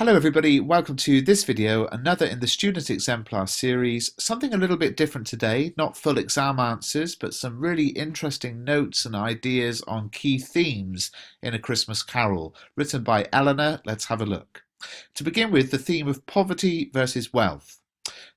Hello everybody, welcome to this video, another in the Student Exemplar series. Something a little bit different today, not full exam answers, but some really interesting notes and ideas on key themes in A Christmas Carol, written by Eleanor. Let's have a look. To begin with, the theme of poverty versus wealth.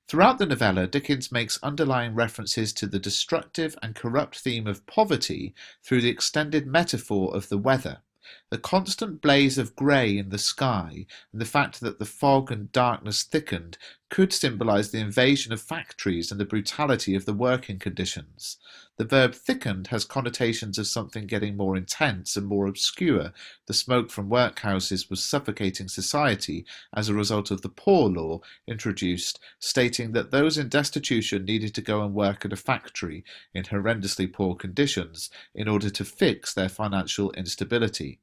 Throughout the novella, Dickens makes underlying references to the destructive and corrupt theme of poverty through the extended metaphor of the weather. The constant blaze of grey in the sky and the fact that the fog and darkness thickened could symbolise the invasion of factories and the brutality of the working conditions. The verb thickened has connotations of something getting more intense and more obscure. The smoke from workhouses was suffocating society as a result of the Poor Law introduced, stating that those in destitution needed to go and work at a factory in horrendously poor conditions in order to fix their financial instability.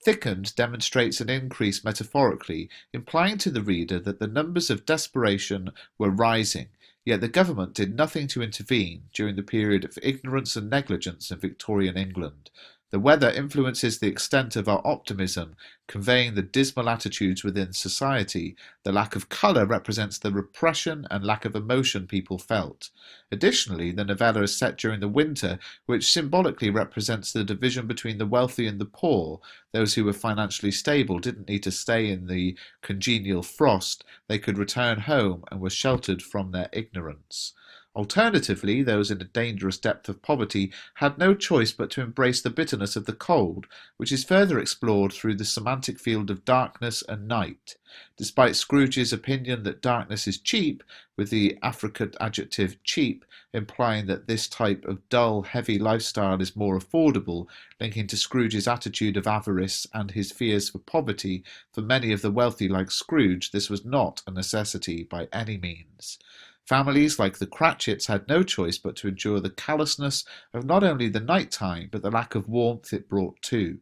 Thickened demonstrates an increase metaphorically, implying to the reader that the numbers of desperation were rising, yet the government did nothing to intervene during the period of ignorance and negligence in Victorian England. The weather influences the extent of our optimism, conveying the dismal attitudes within society. The lack of colour represents the repression and lack of emotion people felt. Additionally, the novella is set during the winter, which symbolically represents the division between the wealthy and the poor. Those who were financially stable didn't need to stay in the congenial frost. They could return home and were sheltered from their ignorance. Alternatively, those in a dangerous depth of poverty had no choice but to embrace the bitterness of the cold, which is further explored through the semantic field of darkness and night. Despite Scrooge's opinion that darkness is cheap, with the affricate adjective cheap implying that this type of dull, heavy lifestyle is more affordable, linking to Scrooge's attitude of avarice and his fears for poverty, for many of the wealthy like Scrooge, this was not a necessity by any means. Families like the Cratchits had no choice but to endure the callousness of not only the night time, but the lack of warmth it brought too.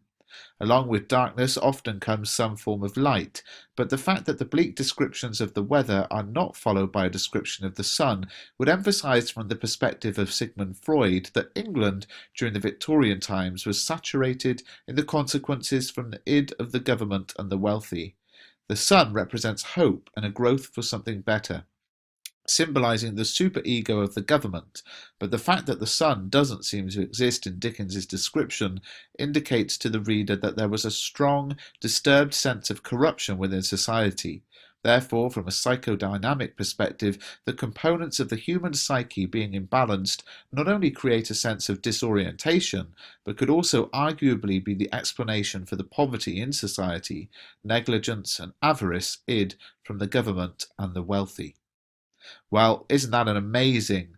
Along with darkness often comes some form of light, but the fact that the bleak descriptions of the weather are not followed by a description of the sun would emphasize from the perspective of Sigmund Freud that England during the Victorian times was saturated in the consequences from the id of the government and the wealthy. The sun represents hope and a growth for something better, symbolizing the superego of the government, but the fact that the sun doesn't seem to exist in Dickens's description indicates to the reader that there was a strong, disturbed sense of corruption within society. Therefore, from a psychodynamic perspective, the components of the human psyche being imbalanced not only create a sense of disorientation, but could also arguably be the explanation for the poverty in society, negligence and avarice id from the government and the wealthy. Well, isn't that an amazing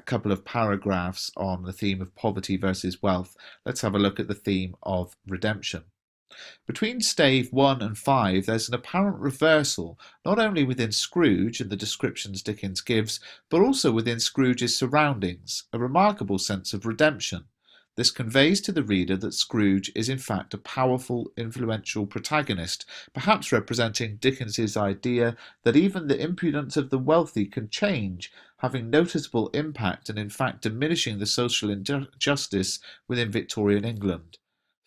couple of paragraphs on the theme of poverty versus wealth? Let's have a look at the theme of redemption. Between stave 1 and 5, there's an apparent reversal, not only within Scrooge and the descriptions Dickens gives, but also within Scrooge's surroundings, a remarkable sense of redemption. This conveys to the reader that Scrooge is in fact a powerful, influential protagonist, perhaps representing Dickens's idea that even the impudence of the wealthy can change, having noticeable impact and in fact diminishing the social injustice within Victorian England.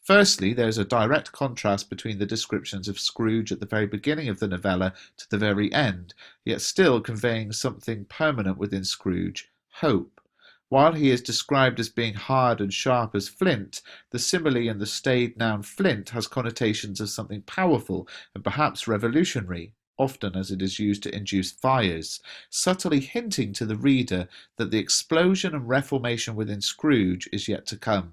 Firstly, there is a direct contrast between the descriptions of Scrooge at the very beginning of the novella to the very end, yet still conveying something permanent within Scrooge, hope. While he is described as being hard and sharp as flint, the simile in the staid noun flint has connotations of something powerful and perhaps revolutionary, often as it is used to induce fires, subtly hinting to the reader that the explosion and reformation within Scrooge is yet to come.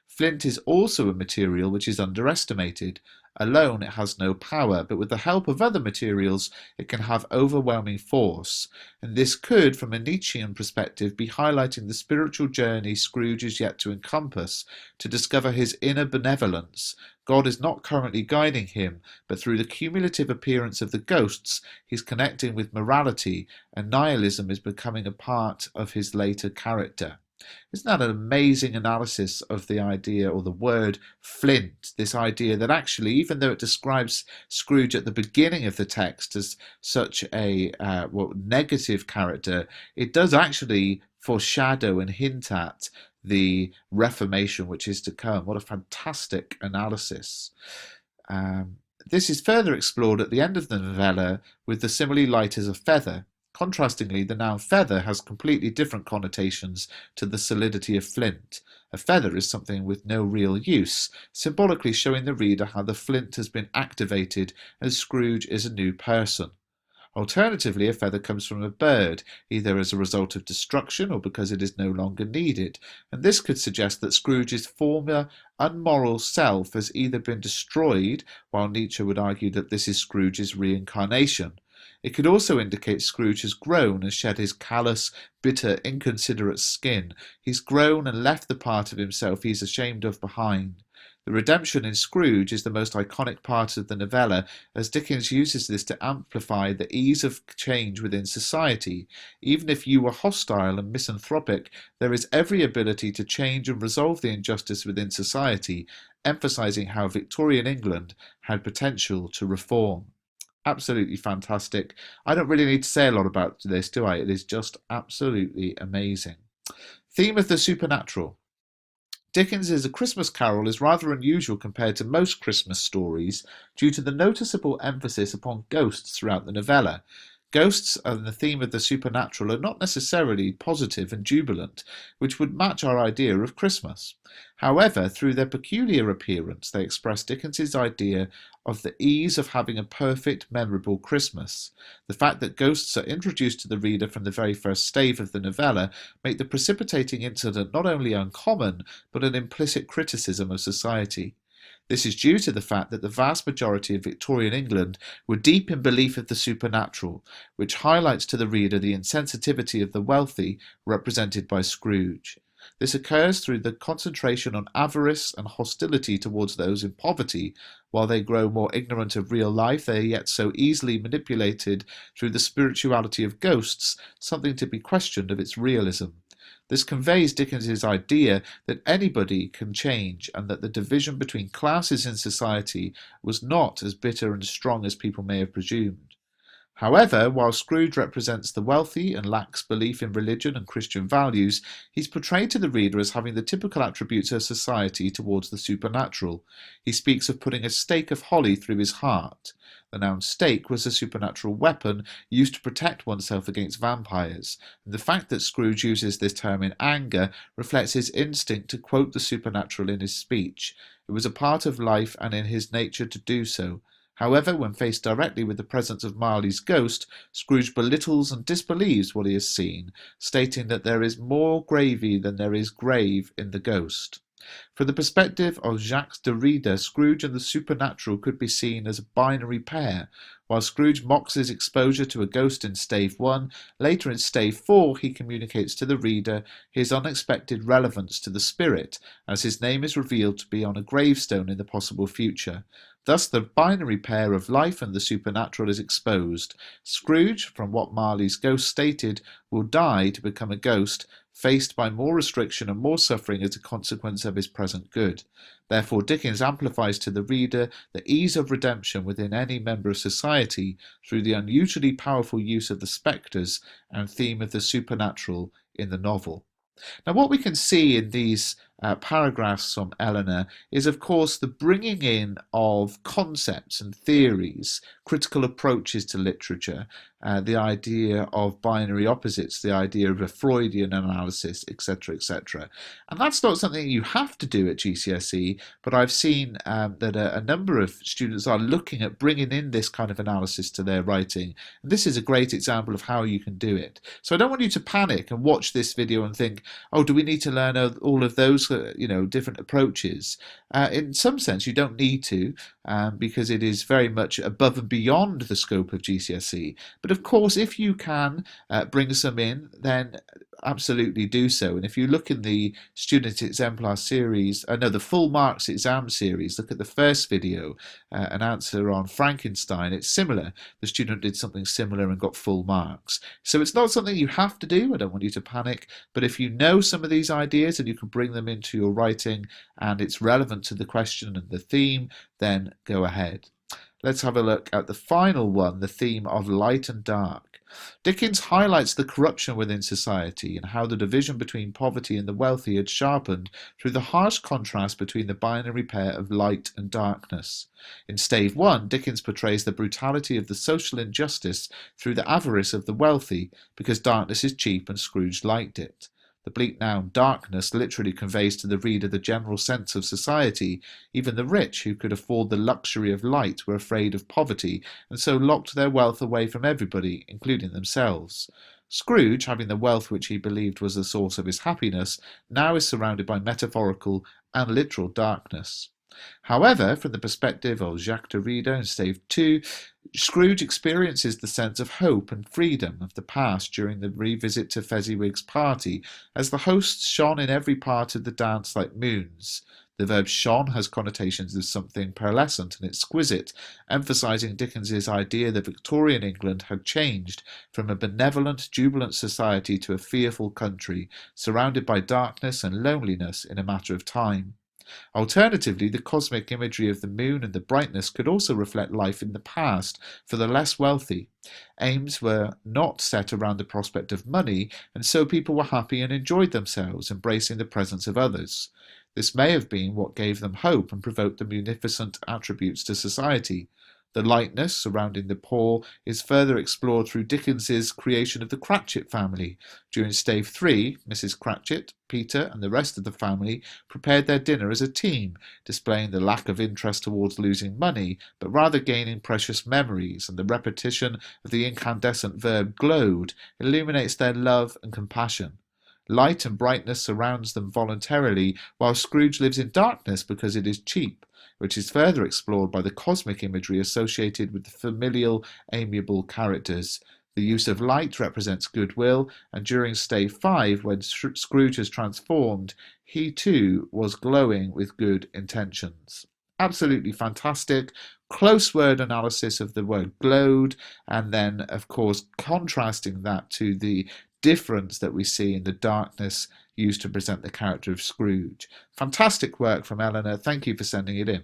Flint is also a material which is underestimated. Alone it has no power, but with the help of other materials it can have overwhelming force, and this could, from a Nietzschean perspective, be highlighting the spiritual journey Scrooge is yet to encompass, to discover his inner benevolence. God is not currently guiding him, but through the cumulative appearance of the ghosts, he's connecting with morality, and nihilism is becoming a part of his later character. Isn't that an amazing analysis of the idea or the word flint? This idea that actually, even though it describes Scrooge at the beginning of the text as such a negative character, it does actually foreshadow and hint at the reformation which is to come. What a fantastic analysis. This is further explored at the end of the novella with the simile light as a feather. Contrastingly, the noun feather has completely different connotations to the solidity of flint. A feather is something with no real use, symbolically showing the reader how the flint has been activated as Scrooge is a new person. Alternatively, a feather comes from a bird, either as a result of destruction or because it is no longer needed, and this could suggest that Scrooge's former unmoral self has either been destroyed, while Nietzsche would argue that this is Scrooge's reincarnation. It could also indicate Scrooge has grown and shed his callous, bitter, inconsiderate skin. He's grown and left the part of himself he's ashamed of behind. The redemption in Scrooge is the most iconic part of the novella, as Dickens uses this to amplify the ease of change within society. Even if you were hostile and misanthropic, there is every ability to change and resolve the injustice within society, emphasizing how Victorian England had potential to reform. Absolutely fantastic. I don't really need to say a lot about this, do I? It is just absolutely amazing. Theme of the supernatural. Dickens's A Christmas Carol is rather unusual compared to most Christmas stories due to the noticeable emphasis upon ghosts throughout the novella. Ghosts and the theme of the supernatural are not necessarily positive and jubilant, which would match our idea of Christmas. However, through their peculiar appearance, they express Dickens's idea of the ease of having a perfect, memorable Christmas. The fact that ghosts are introduced to the reader from the very first stave of the novella make the precipitating incident not only uncommon, but an implicit criticism of society. This is due to the fact that the vast majority of Victorian England were deep in belief of the supernatural, which highlights to the reader the insensitivity of the wealthy, represented by Scrooge. This occurs through the concentration on avarice and hostility towards those in poverty. While they grow more ignorant of real life, they are yet so easily manipulated through the spirituality of ghosts, something to be questioned of its realism. This conveys Dickens's idea that anybody can change and that the division between classes in society was not as bitter and strong as people may have presumed. However, while Scrooge represents the wealthy and lacks belief in religion and Christian values, he's portrayed to the reader as having the typical attributes of society towards the supernatural. He speaks of putting a stake of holly through his heart. The noun stake was a supernatural weapon used to protect oneself against vampires, and the fact that Scrooge uses this term in anger reflects his instinct to quote the supernatural in his speech. It was a part of life and in his nature to do so. However, when faced directly with the presence of Marley's ghost, Scrooge belittles and disbelieves what he has seen, stating that there is more gravy than there is grave in the ghost. From the perspective of Jacques Derrida, Scrooge and the supernatural could be seen as a binary pair. While Scrooge mocks his exposure to a ghost in stave 1, later in stave 4 he communicates to the reader his unexpected relevance to the spirit, as his name is revealed to be on a gravestone in the possible future. Thus the binary pair of life and the supernatural is exposed. Scrooge, from what Marley's ghost stated, will die to become a ghost, faced by more restriction and more suffering as a consequence of his present good. Therefore, Dickens amplifies to the reader the ease of redemption within any member of society through the unusually powerful use of the spectres and theme of the supernatural in the novel. Now, what we can see in these paragraphs from Eleanor is, of course, the bringing in of concepts and theories, critical approaches to literature, the idea of binary opposites, the idea of a Freudian analysis, etc., etc. And that's not something you have to do at GCSE, but I've seen that a number of students are looking at bringing in this kind of analysis to their writing. And this is a great example of how you can do it. So I don't want you to panic and watch this video and think, oh, do we need to learn all of those different approaches? In some sense, you don't need to, because it is very much above and beyond the scope of GCSE. But of course, if you can bring some in, then absolutely do so. And if you look in the Student Exemplar series, the Full Marks exam series, look at the first video, an answer on Frankenstein. It's similar. The student did something similar and got full marks. So it's not something you have to do. I don't want you to panic. But if you know some of these ideas and you can bring them into your writing and it's relevant to the question and the theme, then go ahead. Let's have a look at the final one, the theme of light and dark. Dickens highlights the corruption within society and how the division between poverty and the wealthy had sharpened through the harsh contrast between the binary pair of light and darkness. In Stave 1, Dickens portrays the brutality of the social injustice through the avarice of the wealthy, because darkness is cheap and Scrooge liked it. The bleak noun darkness literally conveys to the reader the general sense of society. Even the rich, who could afford the luxury of light, were afraid of poverty, and so locked their wealth away from everybody, including themselves. Scrooge, having the wealth which he believed was the source of his happiness, now is surrounded by metaphorical and literal darkness. However, from the perspective of Jacques Derrida in Stave 2, Scrooge experiences the sense of hope and freedom of the past during the revisit to Fezziwig's party, as the hosts shone in every part of the dance like moons. The verb shone has connotations of something pearlescent and exquisite, emphasizing Dickens's idea that Victorian England had changed from a benevolent, jubilant society to a fearful country, surrounded by darkness and loneliness in a matter of time. Alternatively, the cosmic imagery of the moon and the brightness could also reflect life in the past for the less wealthy. Aims were not set around the prospect of money, and so people were happy and enjoyed themselves, embracing the presence of others. This may have been what gave them hope and provoked the munificent attributes to society. The lightness surrounding the poor is further explored through Dickens's creation of the Cratchit family. During Stave 3, Mrs. Cratchit, Peter, and the rest of the family prepared their dinner as a team, displaying the lack of interest towards losing money, but rather gaining precious memories, and the repetition of the incandescent verb glowed illuminates their love and compassion. Light and brightness surrounds them voluntarily, while Scrooge lives in darkness because it is cheap, which is further explored by the cosmic imagery associated with the familial, amiable characters. The use of light represents goodwill, and during Stave 5, when Scrooge is transformed, he too was glowing with good intentions. Absolutely fantastic. Close word analysis of the word glowed, and then, of course, contrasting that to the difference that we see in the darkness used to present the character of Scrooge. Fantastic work from Eleanor. Thank you for sending it in.